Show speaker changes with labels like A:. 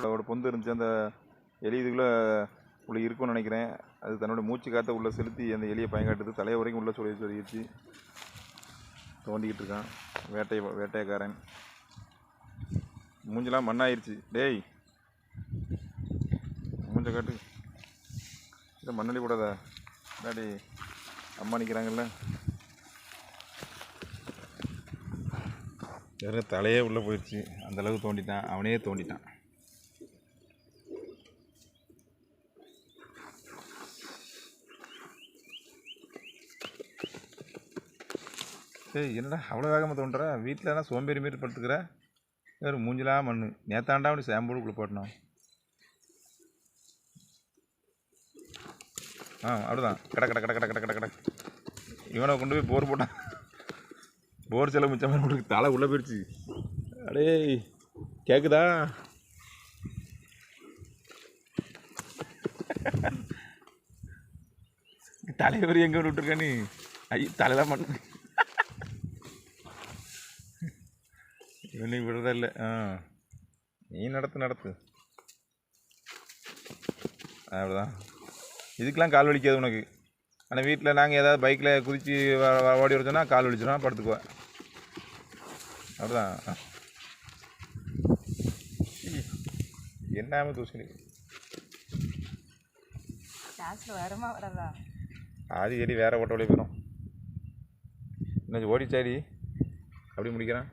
A: அதோட பொந்து இருந்துச்சு. அந்த எலி இதுக்குள்ளே உள்ளே இருக்கும்னு நினைக்கிறேன். அது தன்னோட மூச்சு காற்ற உள்ளே செலுத்தி அந்த எலியை பயங்காட்டுது. தலையை வரைக்கும் உள்ளே சொல்லிடுச்சு. தோண்டிக்கிட்டு இருக்கான் வேட்டைக்காரன். மூஞ்செல்லாம் மண்ணாயிருச்சு. டேய் மூஞ்ச காட்டு. இதை மண்ணலி கூடாதா? டாடி அம்மா நிற்கிறாங்கல்ல. வெறும் தலையே உள்ளே போயிடுச்சு. அந்தளவுக்கு தோண்டிட்டான். அவனே தோண்டிட்டான். சரி என்னடா அவ்வளோ வேகமாக தோன்ற? வீட்டில் சோம்பேறி மாரி படுத்துக்கிற. வேறு மூஞ்சலாம் மண். நேத்தாண்டா அப்படி ஷாம்பூடு குளிப்பாட்டணும். அப்படிதான் கடை கடை கடை கடை கடை கடை கடை. இவனை கொண்டு போய் போர் போட்டான். போர் செலவு மிச்சம் மாதிரி உங்களுக்கு தலை உள்ளே போயிடுச்சு. அடே கேட்குதா? தலைவர் எங்கே விட்டுருக்க நீ? தலையெல்லாம் மண். இவனையும் விடுறதா இல்லை. நீ நடத்து. அப்படிதான். இதுக்கெலாம் கால் வலிக்காது உனக்கு. ஆனால் வீட்டில் நாங்கள் ஏதாவது பைக்கில் குதித்து ஓடி வரச்சோன்னா கால் வலிச்சிடும், படுத்துக்குவேன். அப்படிதான். என்ன தூசணி அது எடி வேறு ஓட்ட வழி போயிடும். என்ன ஓடிச்சாடி அப்படி முடிக்கிறான்.